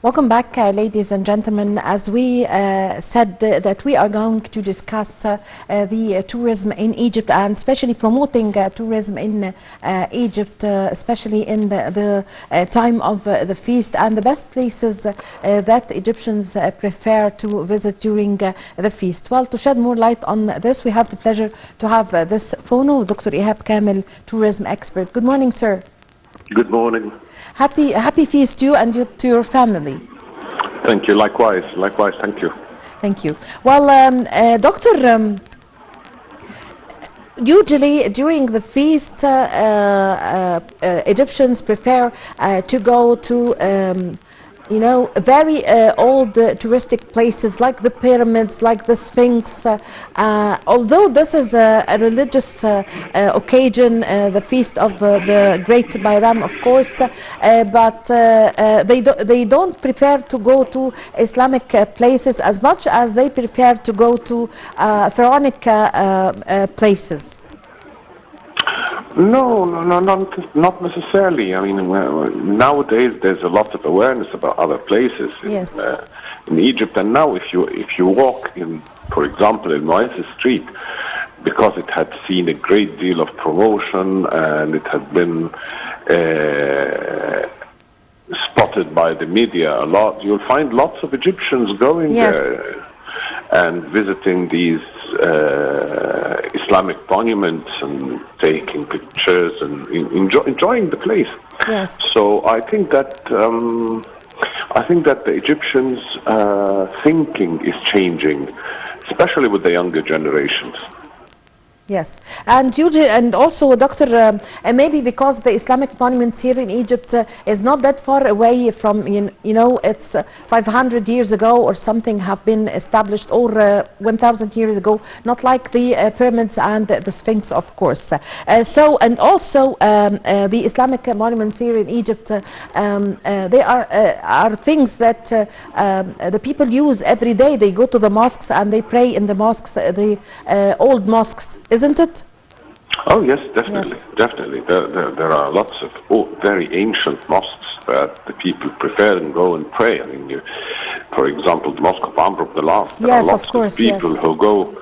Welcome back, ladies and gentlemen. As we said that we are going to discuss the tourism in Egypt and especially promoting tourism in Egypt, especially in the time of the feast and the best places that Egyptians prefer to visit during the feast. Well, to shed more light on this, we have the pleasure to have this phono, Dr. Ihab Kamel, tourism expert. Good morning, sir. Good morning. Happy feast to you and to your family. Thank you. Likewise, thank you. Thank you. Well, Doctor, usually during the feast, Egyptians prefer to go to very old touristic places like the pyramids, like the Sphinx. Although this is a religious occasion, the feast of the Great Bayram, of course, but they don't prepare to go to Islamic places as much as they prefer to go to pharaonic places. No, not necessarily. I mean, nowadays there's a lot of awareness about other places in Egypt, and now if you walk in, for example, in Moasis Street, because it had seen a great deal of promotion and it had been spotted by the media a lot, you'll find lots of Egyptians going there and visiting these Islamic monuments and taking pictures and enjoying the place. Yes. So I think that the Egyptians' thinking is changing, especially with the younger generations. Yes, and also, Doctor, maybe because the Islamic monuments here in Egypt is not that far away from, it's 500 years ago or something have been established, or 1,000 years ago, not like the pyramids and the Sphinx, of course. And also the Islamic monuments here in Egypt, they are things that the people use every day. They go to the mosques and they pray in the mosques, the old mosques. Isn't it? Oh yes, definitely, definitely. There are lots of very ancient mosques that the people prefer and go and pray. I mean, for example, the Mosque of Amr of the Last. There are lots of people who go.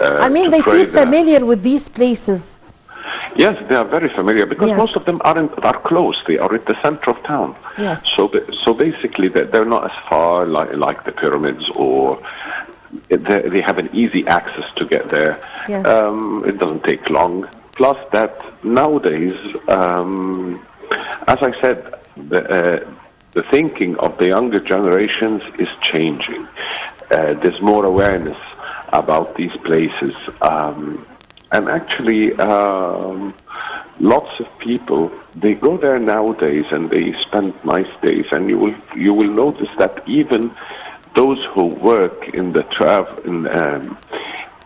I mean, they feel familiar with these places. Yes, they are very familiar because most of them are close. They are at the center of town. Yes. So basically, they're not as far like the pyramids, or they have an easy access to get there. Yes. It doesn't take long. Plus that nowadays, as I said, the thinking of the younger generations is changing. There's more awareness about these places. And actually, lots of people, they go there nowadays and they spend nice days. And you will notice that even those who work in the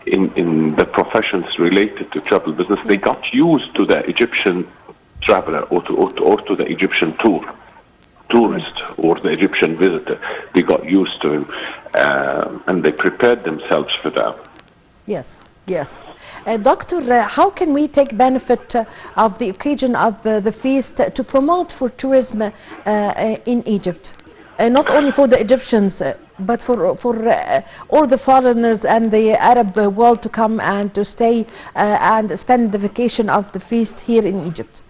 in the professions related to travel business, they got used to the Egyptian traveler or to the Egyptian tourist or the Egyptian visitor. They got used to him, and they prepared themselves for that. Yes. Yes. Doctor, how can we take benefit of the occasion of the feast to promote for tourism in Egypt? Not only for the Egyptians, but for all the foreigners and the Arab world to come and to stay and spend the vacation of the feast here in Egypt?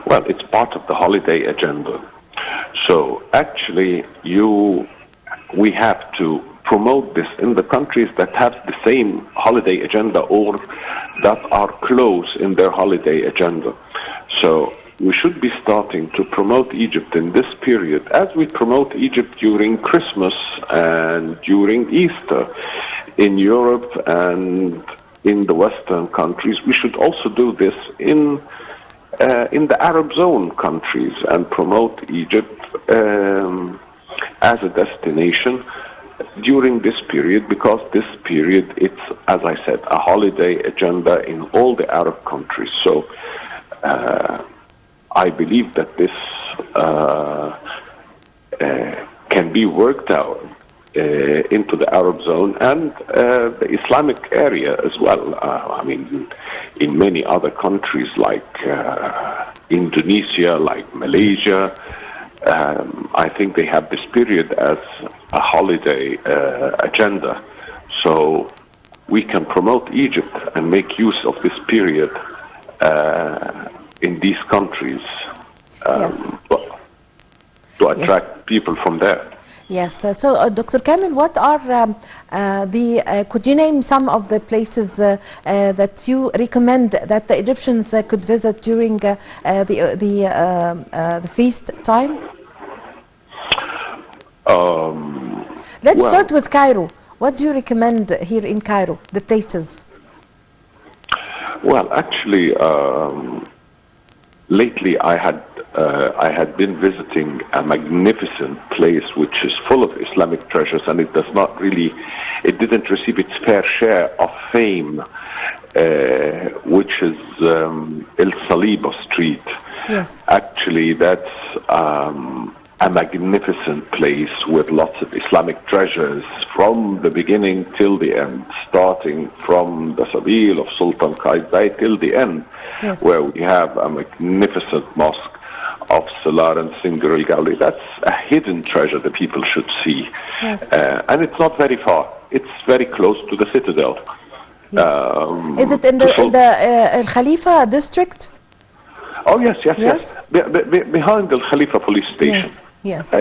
Well, it's part of the holiday agenda. So actually, we have to promote this in the countries that have the same holiday agenda or that are close in their holiday agenda. So we should be starting to promote Egypt in this period as we promote Egypt during Christmas and during Easter in Europe and in the Western countries. We should also do this in the Arab zone countries and promote Egypt as a destination during this period, because this period, it's, as I said, a holiday agenda in all the Arab countries. So I believe that this can be worked out into the Arab zone and the Islamic area as well. I mean, in many other countries like Indonesia, like Malaysia, I think they have this period as a holiday agenda. So we can promote Egypt and make use of this period in these countries Yes. to Yes. attract people from there. Yes. So, Dr. Kamel, what are could you name some of the places that you recommend that the Egyptians could visit during the feast time? Let's Well, start with Cairo. What do you recommend here in Cairo, the places? well, actually, lately I had been visiting a magnificent place which is full of Islamic treasures, and it didn't receive its fair share of fame, which is El Saliba Street. Yes. Actually, that's a magnificent place with lots of Islamic treasures from the beginning till the end, starting from the Sabil of Sultan Qaitbay till the end, Yes. where we have a magnificent mosque of Salar and Singer El Gawli. That's a hidden treasure that people should see. Yes. And it's not very far. It's very close to the citadel. Yes. Is it in the Al Khalifa district? Oh, yes. Yes? Behind the Khalifa police station. Yes.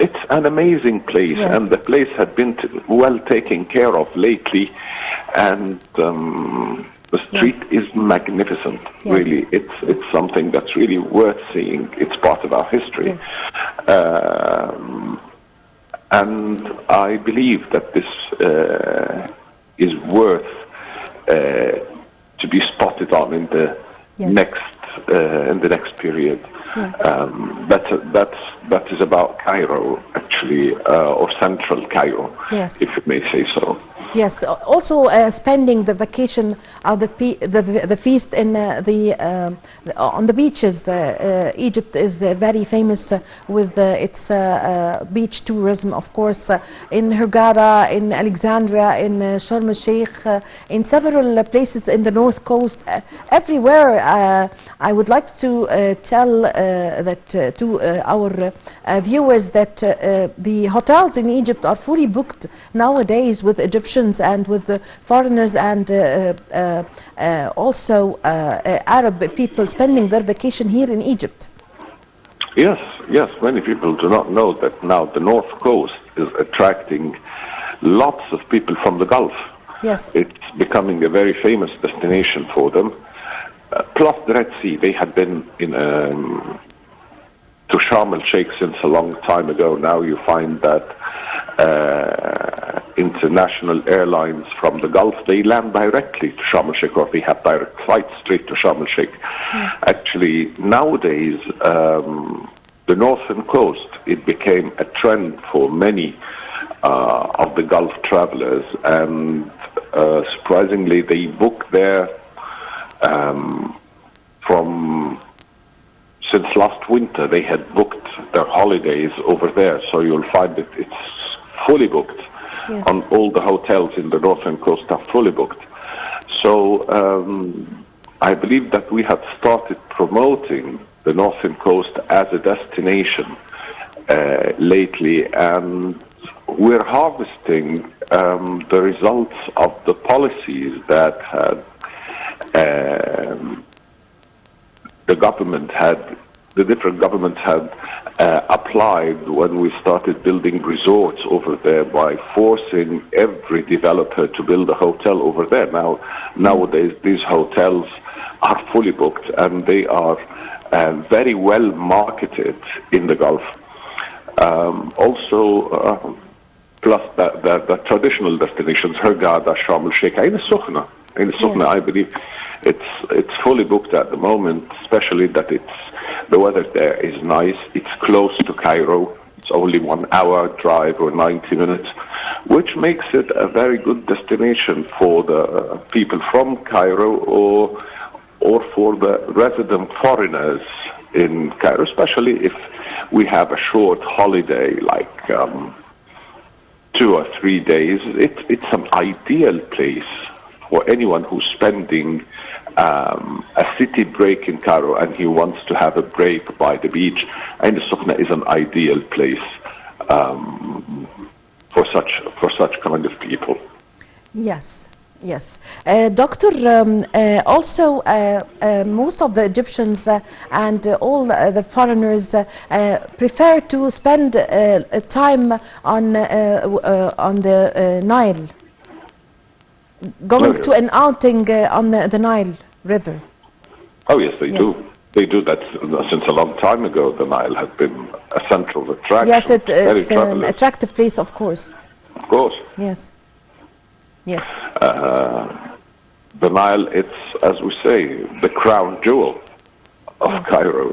It's an amazing place, Yes. and the place had been well taken care of lately, and the street Yes. is magnificent. Yes. Really, it's something that's really worth seeing. It's part of our history, Yes. and I believe that this is worth to be spotted on in the Yes. next period. Yeah. That is about Cairo, actually, or central Cairo, Yes. if you may say so. Yes. Also, spending the vacation of the feast in on the beaches. Egypt is very famous with its beach tourism, of course, in Hurghada, in Alexandria, in Sharm el-Sheikh, in several places in the north coast. Everywhere, I would like to tell that to our viewers that the hotels in Egypt are fully booked nowadays with Egyptians and with the foreigners and also Arab people spending their vacation here in Egypt. Yes. Many people do not know that now the North Coast is attracting lots of people from the Gulf. Yes. It's becoming a very famous destination for them. Plus the Red Sea, they had been to Sharm el-Sheikh since a long time ago. Now you find that international airlines from the Gulf, they land directly to Sharm el-Sheikh, or they have direct flights straight to Sharm el-Sheikh. Actually, nowadays, the northern coast, it became a trend for many of the Gulf travelers, and surprisingly, they book there from since last winter. They had booked their holidays over there, so you'll find that it's fully booked. Yes. On all the hotels in the northern coast are fully booked. So I believe that we have started promoting the northern coast as a destination lately, and we're harvesting the results of the policies that had the different governments had applied when we started building resorts over there by forcing every developer to build a hotel over there. Nowadays, these hotels are fully booked, and they are very well marketed in the Gulf. Also, plus the traditional destinations, Hurghada, Sharm el-Sheikh, Ain al-Sukhna. I believe it's fully booked at the moment, especially that the weather there is nice. It's close to Cairo. It's only 1 hour drive or 90 minutes, which makes it a very good destination for the people from Cairo or for the resident foreigners in Cairo, especially if we have a short holiday like 2 or 3 days. It's an ideal place for anyone who's spending a city break in Cairo and he wants to have a break by the beach Ain al-Sukhna is an ideal place for such kind of people. Yes, yes. Doctor, also most of the Egyptians and all the foreigners prefer to spend time on the Nile, going to an outing on the Nile River. Oh yes, they do. They do that since a long time ago. The Nile has been a central attraction. Yes, it's an attractive place, of course. Of course. Yes. Yes. The Nile, it's, as we say, the crown jewel of Cairo.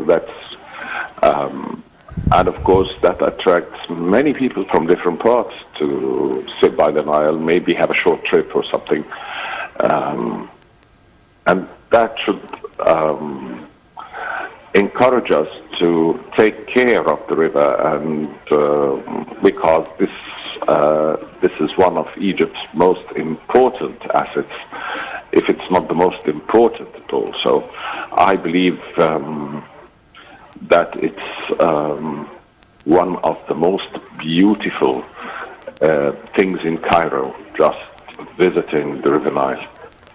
And of course that attracts many people from different parts to sit by the Nile, maybe have a short trip or something. And that should encourage us to take care of the river, and because this is one of Egypt's most important assets, if it's not the most important at all. So I believe that it's one of the most beautiful things in Cairo, just visiting the River Nile.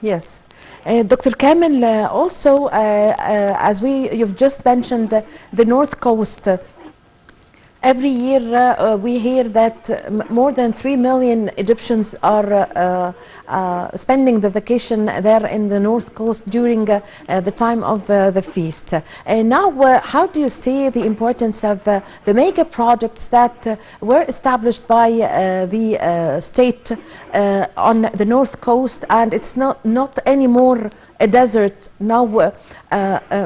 Yes. Dr. Kamel, also, as you've just mentioned the North Coast, every year we hear that more than 3 million Egyptians are spending the vacation there in the North Coast during the time of the feast. Now, how do you see the importance of the mega projects that were established by the state on the North Coast, and it's not anymore a desert now,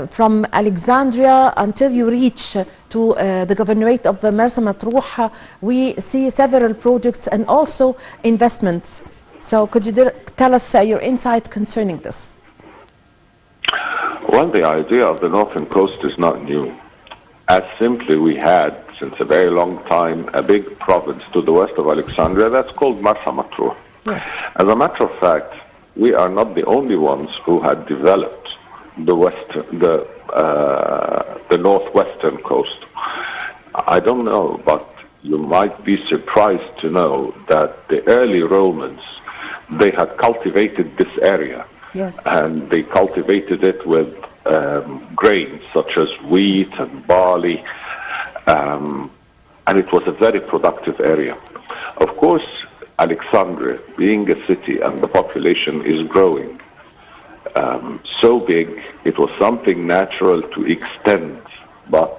from Alexandria until you reach to the governorate of Marsa Matruh, we see several projects and also investments. So could you tell us your insight concerning this? Well, the idea of the northern coast is not new. As simply, we had, since a very long time, a big province to the west of Alexandria that's called Marsa Matruh. Yes. As a matter of fact, we are not the only ones who had developed the northwestern coast. I don't know, but you might be surprised to know that the early Romans, they had cultivated this area. Yes. And they cultivated it with grains such as wheat and barley, and it was a very productive area. Of course, Alexandria, being a city and the population is growing so big, it was something natural to extend, but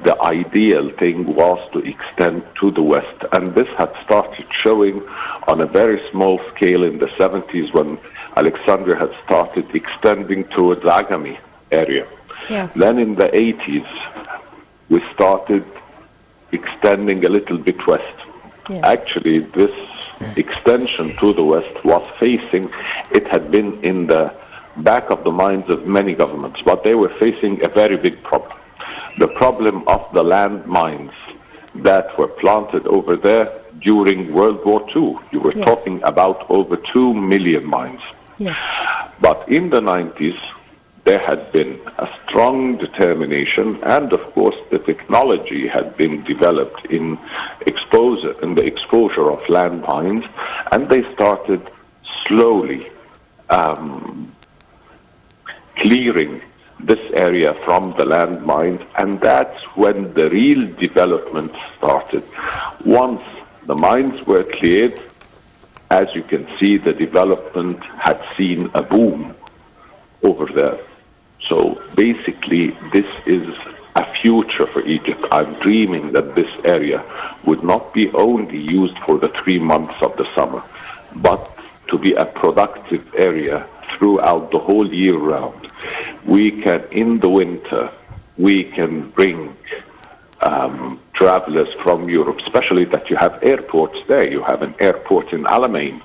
the ideal thing was to extend to the west. And this had started showing on a very small scale in the 70s when Alexandria had started extending towards Agami area. Yes. Then in the 80s, we started extending a little bit west. Yes. Actually, this extension to the west was facing, it had been in the back of the minds of many governments, but they were facing a very big problem. The problem of the landmines that were planted over there during World War II. You were Yes. talking about over 2 million mines. Yes. But in the 90s, there had been a strong determination, and of course the technology had been developed in the exposure of landmines, and they started slowly clearing this area from the landmines, and that's when the real development started. Once the mines were cleared, as you can see, the development had seen a boom over there. So basically, this is a future for Egypt. I'm dreaming that this area would not be only used for the 3 months of the summer, but to be a productive area throughout the whole year round. We can, in the winter, we can bring travelers from Europe, especially that you have airports there. You have an airport in Alamein,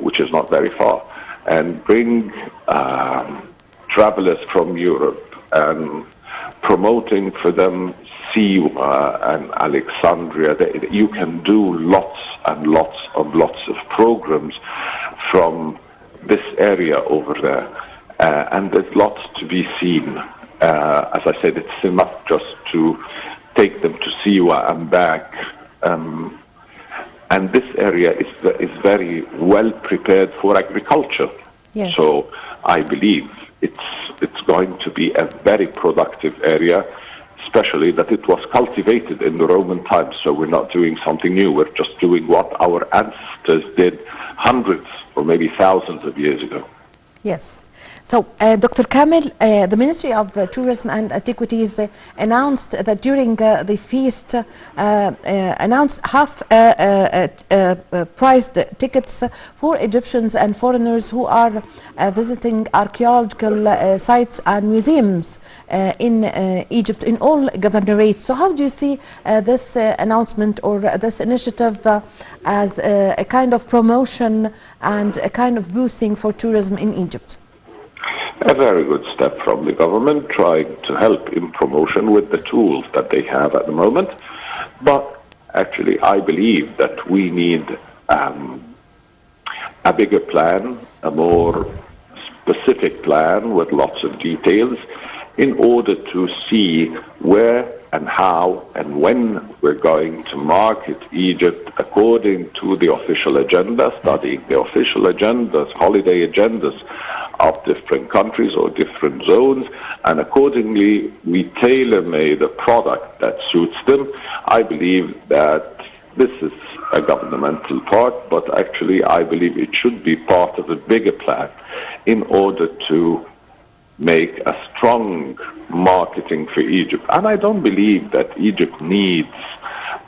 which is not very far, and bring travelers from Europe and promoting for them Siwa and Alexandria. You can do lots and lots of programs from this area over there, and there's lots to be seen. As I said, it's enough just to take them to see you and back. And this area is very well prepared for agriculture. Yes. So I believe it's going to be a very productive area, especially that it was cultivated in the Roman times. So we're not doing something new. We're just doing what our ancestors did hundreds or maybe thousands of years ago. Yes. So, Dr. Kamel, the Ministry of Tourism and Antiquities announced that during the feast, announced half-priced tickets for Egyptians and foreigners who are visiting archaeological sites and museums in Egypt, in all governorates. So how do you see this announcement or this initiative as a kind of promotion and a kind of boosting for tourism in Egypt? A very good step from the government, trying to help in promotion with the tools that they have at the moment. But actually, I believe that we need a bigger plan, a more specific plan with lots of details in order to see where and how and when we're going to market Egypt according to the official agenda, studying the official agendas, holiday agendas of different countries or different zones, and accordingly we tailor-made a product that suits them. I believe that this is a governmental part, but actually I believe it should be part of a bigger plan in order to make a strong marketing for Egypt. And I don't believe that Egypt needs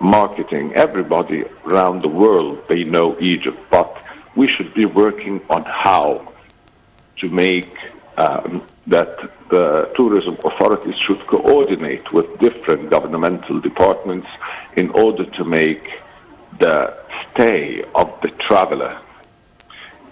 marketing. Everybody around the world, they know Egypt, but we should be working on how to make that the tourism authorities should coordinate with different governmental departments in order to make the stay of the traveler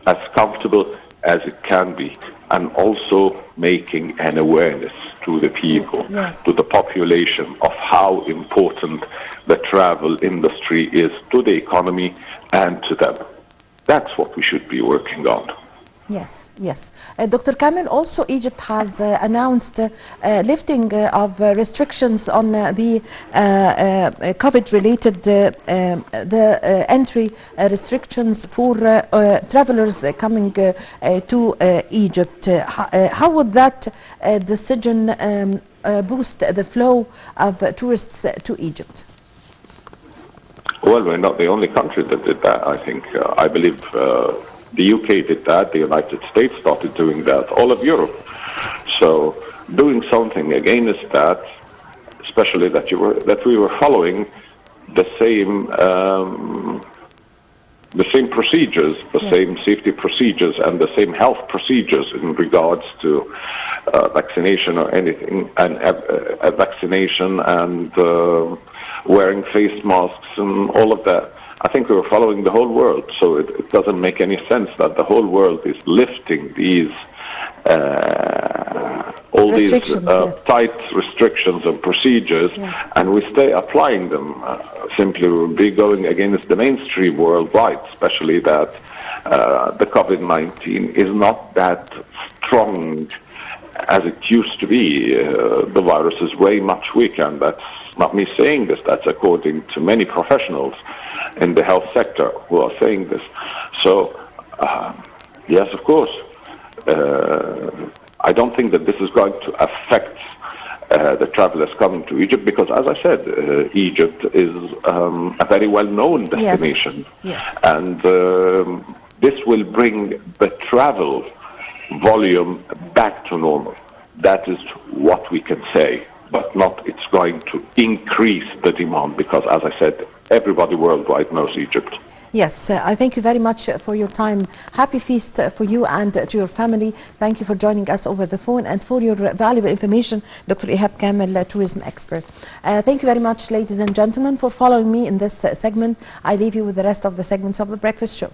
as comfortable as it can be, and also making an awareness to the people, yes, to the population of how important the travel industry is to the economy and to them. That's what we should be working on. Yes, yes. Dr. Kamel, also Egypt has announced lifting of restrictions on the COVID-related entry restrictions for travelers coming to Egypt. How would that decision boost the flow of tourists to Egypt? Well, we're not the only country that did that. I think, I believe the UK did that, the United States started doing that, all of Europe. So doing something against that, especially that we were following the same procedures, the yes, same safety procedures and the same health procedures in regards to vaccination or anything, and vaccination and wearing face masks and all of that. I think we were following the whole world, so it doesn't make any sense that the whole world is lifting these all these yes, tight restrictions and procedures, yes, and we stay applying them. Simply we'll be going against the mainstream worldwide, especially that the COVID-19 is not that strong as it used to be. The virus is way much weaker, and that's not me saying this, that's according to many professionals in the health sector who are saying this. So, yes, of course. I don't think that this is going to affect the travelers coming to Egypt, because, as I said, Egypt is a very well-known destination. Yes, yes. And this will bring the travel volume back to normal. That is what we can say, but not it's going to increase the demand, because, as I said, everybody worldwide knows Egypt. Yes, I thank you very much for your time. Happy feast for you and to your family. Thank you for joining us over the phone and for your valuable information, Dr. Ihab Kamel, tourism expert. Thank you very much, ladies and gentlemen, for following me in this segment. I leave you with the rest of the segments of The Breakfast Show.